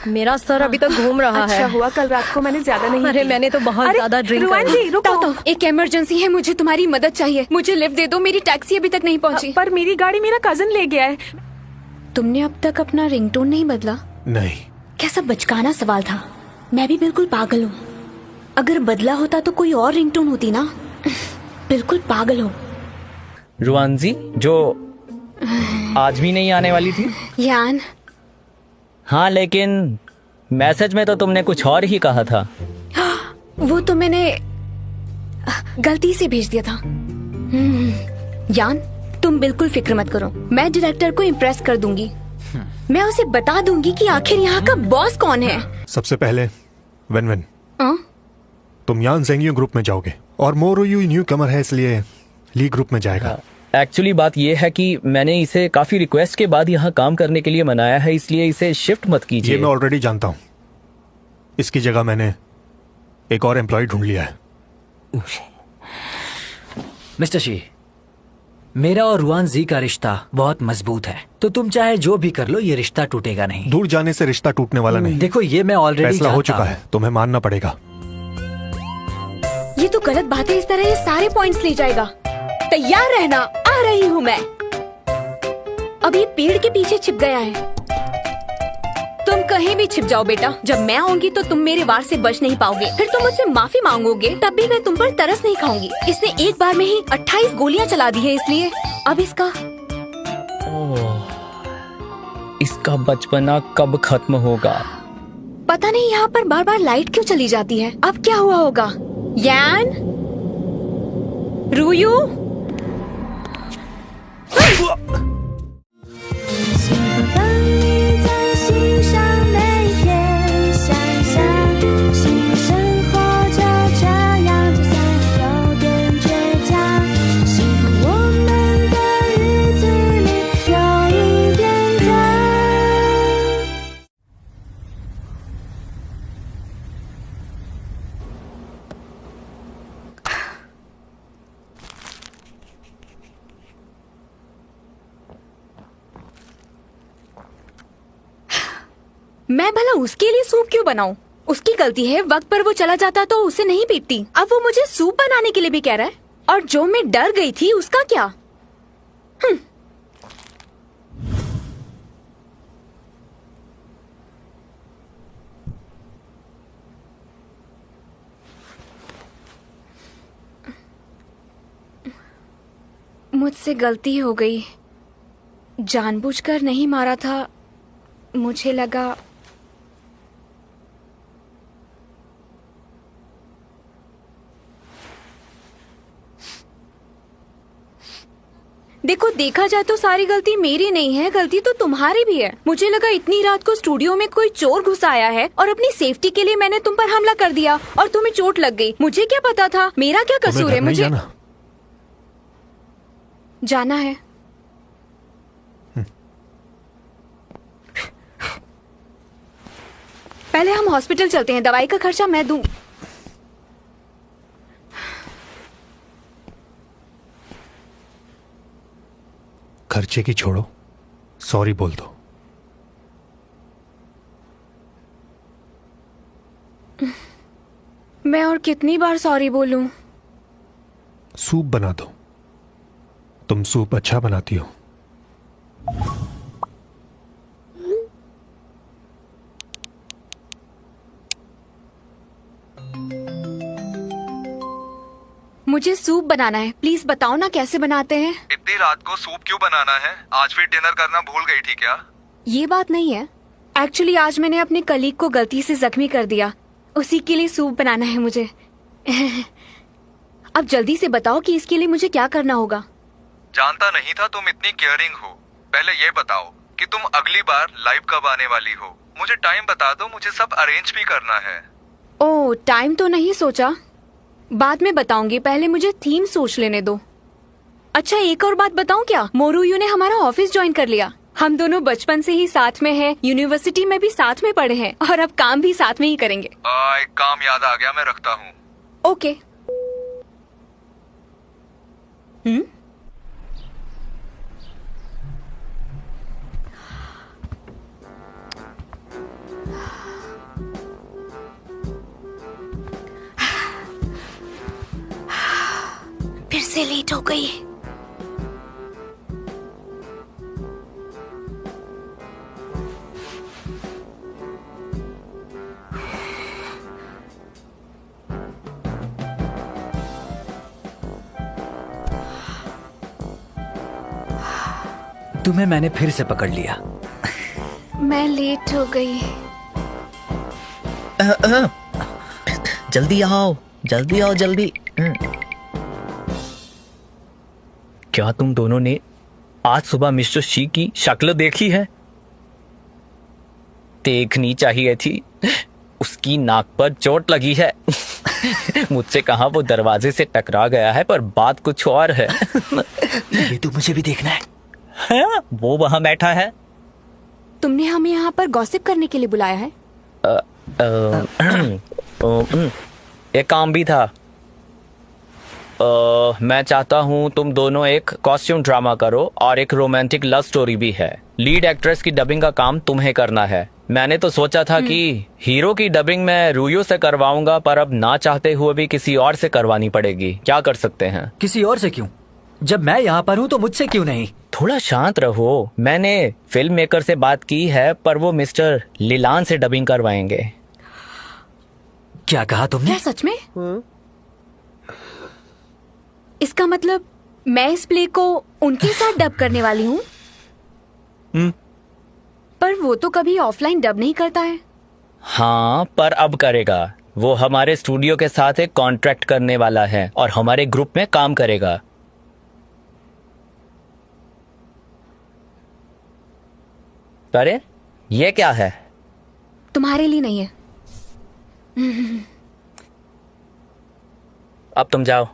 मेरा सर अभी तक घूम रहा अच्छा है। हुआ कल रात को मैंने ज्यादा नहीं अरे पी। मैंने तो बहुत ज्यादा ड्रिंक रुआन कर जी रुको। तो एक इमरजेंसी है, मुझे तुम्हारी मदद चाहिए। मुझे लिफ्ट दे दो, मेरी टैक्सी अभी तक नहीं पहुंची। पर मेरी गाड़ी मेरा कजन ले गया है। तुमने अब तक अपना रिंगटोन नहीं बदला? नहीं। कैसा बचकाना सवाल था। मैं भी बिल्कुल पागल हूँ। अगर बदला होता तो कोई और रिंगटोन होती ना। बिल्कुल पागल हो। रुआन जी जो आज भी नहीं आने वाली थी। यान, हाँ लेकिन मैसेज में तो तुमने कुछ और ही कहा था। वो तो मैंने गलती से भेज दिया था। यान, तुम बिल्कुल फिक्र मत करो, मैं डायरेक्टर को इम्प्रेस कर दूंगी। मैं उसे बता दूंगी कि आखिर यहाँ का बॉस कौन है। सबसे पहले वेन वेन हाँ? तुम यान जेंगियो ग्रुप में जाओगे और मोरोयू न्यू कमर है इसलिए ली ग्रुप में जाएगा। एक्चुअली बात यह है कि मैंने इसे काफी रिक्वेस्ट के बाद यहाँ काम करने के लिए मनाया है, इसलिए इसे शिफ्ट मत कीजिए। ये मैं ऑलरेडी जानता हूँ। इसकी जगह मैंने एक और एम्प्लॉय ढूंढ लिया है। मिस्टर शी, मेरा और रुआन जी का रिश्ता बहुत मजबूत है, तो तुम चाहे जो भी कर लो ये रिश्ता टूटेगा नहीं। दूर जाने से रिश्ता टूटने वाला नहीं। देखो ये मैं ऑलरेडी फैसला हो चुका है, तुम्हें मानना पड़ेगा। ये तो गलत बात है, इस तरह ये सारे पॉइंट्स ले जाएगा। तैयार रहना, आ रही हूँ मैं। अब ये पेड़ के पीछे छिप गया है। तुम कहीं भी छिप जाओ बेटा, जब मैं आऊंगी तो तुम मेरे वार से बच नहीं पाओगे। फिर तुम मुझसे माफी मांगोगे, तब भी मैं तुम पर तरस नहीं खाऊंगी। इसने एक बार में ही 28 गोलियां चला दी है, इसलिए अब इसका बचपना कब खत्म होगा? पता नहीं यहाँ पर बार बार लाइट क्यों चली जाती है। अब क्या हुआ होगा? यान, रूयू, मैं भला उसके लिए सूप क्यों बनाऊं? उसकी गलती है, वक्त पर वो चला जाता तो उसे नहीं पीटती। अब वो मुझे सूप बनाने के लिए भी कह रहा है। और जो मैं डर गई थी उसका क्या? मुझसे गलती हो गई। जानबूझकर नहीं मारा था। मुझे लगा देखो, देखा जाए तो सारी गलती मेरी नहीं है, गलती तो तुम्हारी भी है। मुझे लगा इतनी रात को स्टूडियो में कोई चोर घुस आया है और अपनी सेफ्टी के लिए मैंने तुम पर हमला कर दिया और तुम्हें चोट लग गई। मुझे क्या पता था? मेरा क्या कसूर है? मुझे जाना है। पहले हम हॉस्पिटल चलते हैं, दवाई का खर्चा मैं दूं। खर्चे की छोड़ो, सॉरी बोल दो। मैं और कितनी बार सॉरी बोलूं? सूप बना दो, तुम सूप अच्छा बनाती हो। मुझे सूप बनाना है, प्लीज बताओ ना कैसे बनाते हैं। इतनी रात को सूप क्यों बनाना है? आज फिर डिनर करना भूल गई थी क्या? ये बात नहीं है। एक्चुअली आज मैंने अपने कलीग को गलती से जख्मी कर दिया, उसी के लिए सूप बनाना है मुझे। अब जल्दी से बताओ कि इसके लिए मुझे क्या करना होगा। जानता नहीं था तुम इतनी केयरिंग हो। पहले ये बताओ कि तुम अगली बार लाइव कब आने वाली हो? मुझे टाइम बता दो, मुझे सब अरेंज भी करना है। ओह, टाइम तो नहीं सोचा, बाद में बताऊंगी। पहले मुझे थीम सोच लेने दो। अच्छा, एक और बात बताऊं क्या? मोरोयू ने हमारा ऑफिस ज्वाइन कर लिया। हम दोनों बचपन से ही साथ में हैं, यूनिवर्सिटी में भी साथ में पढ़े हैं और अब काम भी साथ में ही करेंगे। एक काम याद आ गया, मैं रखता हूँ। ओके। लेट हो गई। तुम्हें मैंने फिर से पकड़ लिया। मैं लेट हो गई। जल्दी आओ, जल्दी आओ, जल्दी। क्या तुम दोनों ने आज सुबह मिस्टर शी की शक्ल देखी है? देखनी चाहिए थी। उसकी नाक पर चोट लगी है। मुझसे कहा वो दरवाजे से टकरा गया है, पर बात कुछ और है। ये तो मुझे भी देखना है। हाँ, वो वहां बैठा है। तुमने हमें यहाँ पर गॉसिप करने के लिए बुलाया है? एक काम भी था। मैं चाहता हूँ तुम दोनों एक कॉस्ट्यूम ड्रामा करो और एक रोमांटिक लव स्टोरी भी है। लीड एक्ट्रेस की डबिंग का काम तुम्हें करना है। मैंने तो सोचा था कि हीरो की डबिंग मैं रूयो से करवाऊंगा, पर अब ना चाहते हुए भी किसी और से करवानी पड़ेगी। क्या कर सकते हैं? किसी और से क्यों? जब मैं यहाँ पर हूँ तो मुझसे क्यों नहीं? थोड़ा शांत रहो। मैंने फिल्म मेकर से बात की है, पर वो मिस्टर लीलान से डबिंग करवाएंगे। क्या कहा तुमने? क्या सच में? इसका मतलब मैं इस प्ले को उनके साथ डब करने वाली हूँ? पर वो तो कभी ऑफलाइन डब नहीं करता है। हाँ, पर अब करेगा। वो हमारे स्टूडियो के साथ एक कॉन्ट्रैक्ट करने वाला है और हमारे ग्रुप में काम करेगा। अरे ये क्या है? तुम्हारे लिए नहीं है। अब तुम जाओ।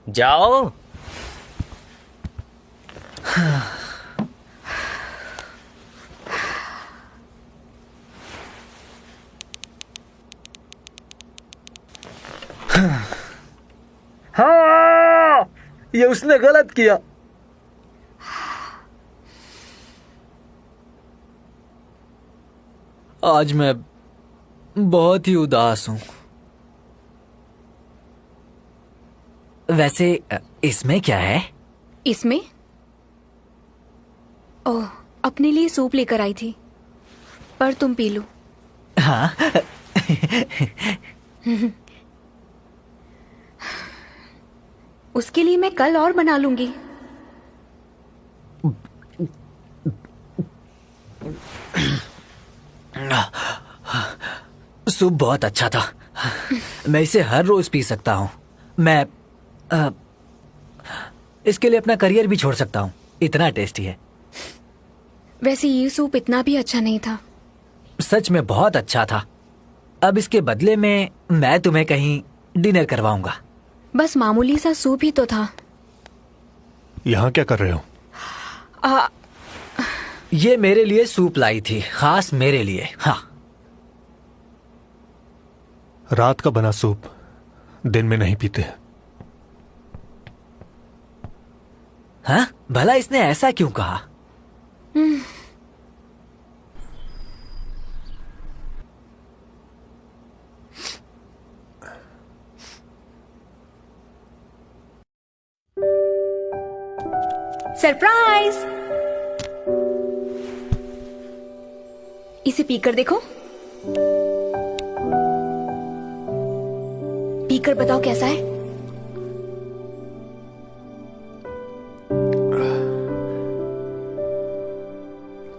जाओ। हाँ, ये उसने गलत किया। आज मैं बहुत ही उदास हूँ। वैसे इसमें क्या है? इसमें? ओह, अपने लिए सूप लेकर आई थी, पर तुम पी लो। हाँ। उसके लिए मैं कल और बना लूंगी। सूप बहुत अच्छा था। मैं इसे हर रोज पी सकता हूँ। मैं इसके लिए अपना करियर भी छोड़ सकता हूँ। इतना टेस्टी है। वैसे ये सूप इतना भी अच्छा नहीं था। सच में बहुत अच्छा था। अब इसके बदले में मैं तुम्हें कहीं डिनर करवाऊंगा। बस मामूली सा सूप ही तो था। यहाँ क्या कर रहे हो? ये मेरे लिए सूप लाई थी, खास मेरे लिए। हाँ। रात का बना सूप दिन में नहीं पीते। हाँ? भला इसने ऐसा क्यों कहा? सरप्राइज! इसे पीकर देखो। पीकर बताओ कैसा है।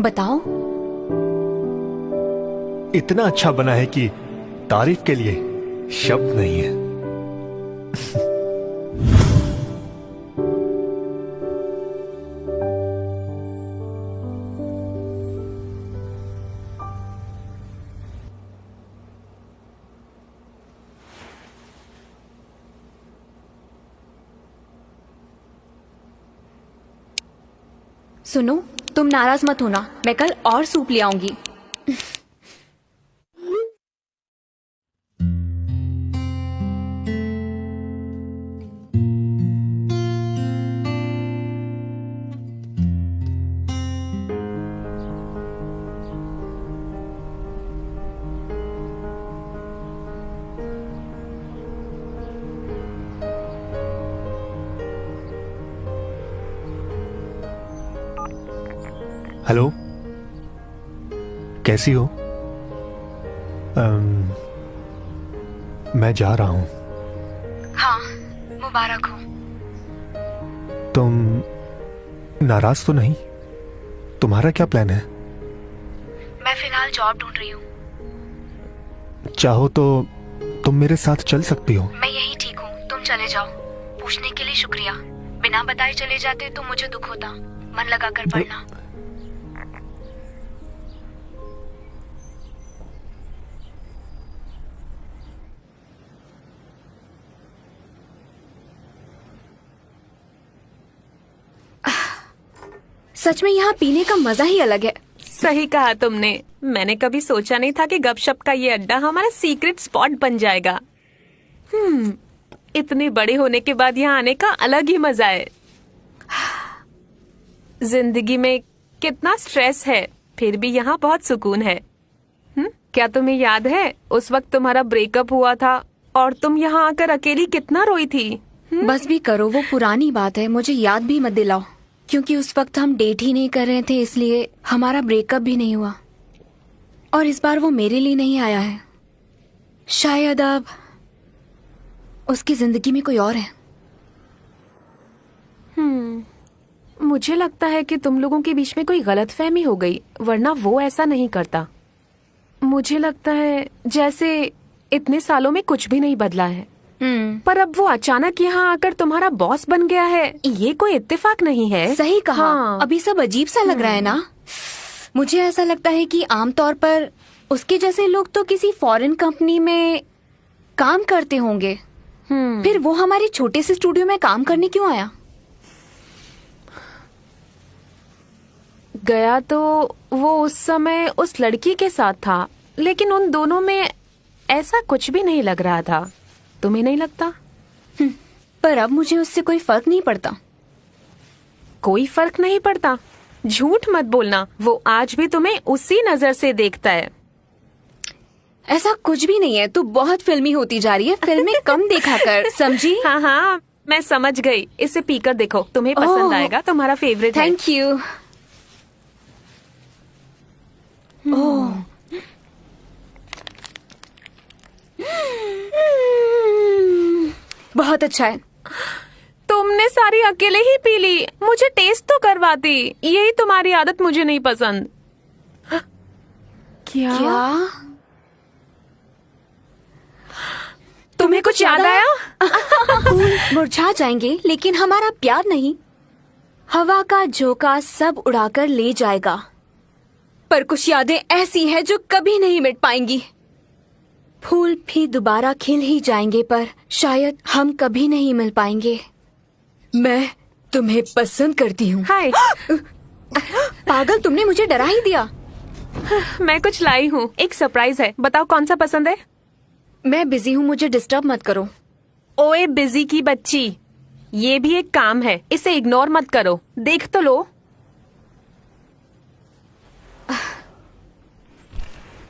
बताओ। इतना अच्छा बना है कि तारीफ के लिए शब्द नहीं है। सुनो, तुम नाराज मत होना, मैं कल और सूप ले आऊंगी। हेलो, कैसी हो? मैं जा रहा हूँ। हाँ, मुबारक हो। तुम नाराज तो नहीं? तुम्हारा क्या प्लान है? मैं फिलहाल जॉब ढूंढ रही हूँ। चाहो तो तुम मेरे साथ चल सकती हो। मैं यही ठीक हूँ, तुम चले जाओ। पूछने के लिए शुक्रिया। बिना बताए चले जाते तो मुझे दुख होता। मन लगा कर पढ़ना। सच में यहाँ पीने का मजा ही अलग है। सही कहा तुमने। मैंने कभी सोचा नहीं था कि गपशप का ये अड्डा हमारा सीक्रेट स्पॉट बन जाएगा। इतने बड़े होने के बाद यहाँ आने का अलग ही मजा है। जिंदगी में कितना स्ट्रेस है, फिर भी यहाँ बहुत सुकून है। क्या तुम्हें याद है उस वक्त तुम्हारा ब्रेकअप हुआ था और तुम यहाँ आकर अकेली कितना रोई थी? बस भी करो, वो पुरानी बात है। मुझे याद भी मत दिलाओ, क्योंकि उस वक्त हम डेट ही नहीं कर रहे थे, इसलिए हमारा ब्रेकअप भी नहीं हुआ। और इस बार वो मेरे लिए नहीं आया है। शायद अब उसकी जिंदगी में कोई और है। मुझे लगता है कि तुम लोगों के बीच में कोई गलतफहमी हो गई, वरना वो ऐसा नहीं करता। मुझे लगता है जैसे इतने सालों में कुछ भी नहीं बदला है, पर अब वो अचानक यहाँ आकर तुम्हारा बॉस बन गया है। ये कोई इत्तेफाक नहीं है। सही कहा। हाँ। अभी सब अजीब सा लग रहा है ना। मुझे ऐसा लगता है कि आमतौर पर उसके जैसे लोग तो किसी फॉरेन कंपनी में काम करते होंगे। फिर वो हमारे छोटे से स्टूडियो में काम करने क्यों आया? गया तो वो उस समय उस लड़की के साथ था, लेकिन उन दोनों में ऐसा कुछ भी नहीं लग रहा था। तुम्हें नहीं लगता? पर अब मुझे उससे कोई फर्क नहीं पड़ता। कोई फर्क नहीं पड़ता? झूठ मत बोलना। वो आज भी तुम्हें उसी नजर से देखता है। ऐसा कुछ भी नहीं है। तू बहुत फिल्मी होती जा रही है। फिल्में कम देखा कर, समझी? हाँ हाँ, मैं समझ गई। इसे पीकर देखो, तुम्हें पसंद ओह। आएगा। तुम्हारा फेवरेट है। Thank you. ओह, बहुत अच्छा है। तुमने सारी अकेले ही पी ली। मुझे टेस्ट तो करवाती। यही तुम्हारी आदत मुझे नहीं पसंद। क्या? तुम्हें कुछ याद आया? फूल मुरझा जाएंगे, लेकिन हमारा प्यार नहीं। हवा का झोंका सब उड़ाकर ले जाएगा, पर कुछ यादें ऐसी हैं जो कभी नहीं मिट पाएंगी। फूल भी दोबारा खिल ही जाएंगे, पर शायद हम कभी नहीं मिल पाएंगे। मैं तुम्हें पसंद करती हूँ। हाय। पागल, तुमने मुझे डरा ही दिया। मैं कुछ लाई हूँ, एक सरप्राइज है। बताओ कौन सा पसंद है? मैं बिजी हूँ, मुझे डिस्टर्ब मत करो। ओए बिजी की बच्ची, ये भी एक काम है, इसे इग्नोर मत करो। देख तो लो।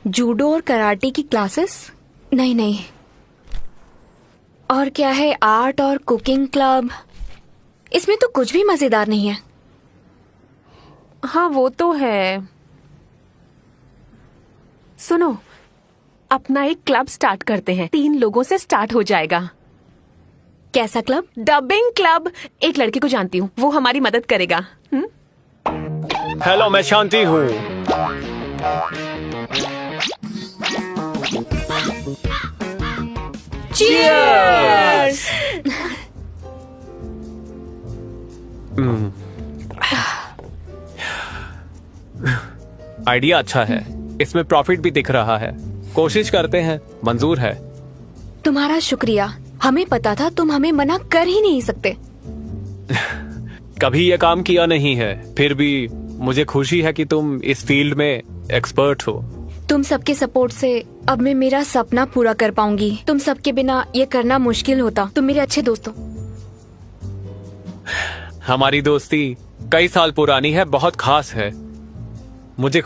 जूडो और कराटे की क्लासेस? नहीं। और क्या है, आर्ट और कुकिंग क्लब? इसमें तो कुछ भी मजेदार नहीं है। हाँ वो तो है। सुनो, अपना एक क्लब स्टार्ट करते हैं। 3 लोगों से स्टार्ट हो जाएगा। कैसा क्लब? Dubbing club. एक लड़के को जानती हूँ, वो हमारी मदद करेगा। हेलो, मैं शांति हूँ। Cheers! आइडिया अच्छा है, इसमें प्रॉफिट भी दिख रहा है। कोशिश करते हैं, मंजूर है। तुम्हारा शुक्रिया। हमें पता था तुम हमें मना कर ही नहीं सकते। कभी ये काम किया नहीं है, फिर भी मुझे खुशी है कि तुम इस फील्ड में एक्सपर्ट हो। तुम सबके सपोर्ट से अब मैं मेरा सपना पूरा कर पाऊंगी। तुम सबके बिना ये करना मुश्किल होता। तुम मेरे अच्छे दोस्त हो। हमारी दोस्ती कई साल पुरानी है, बहुत खास है। मुझे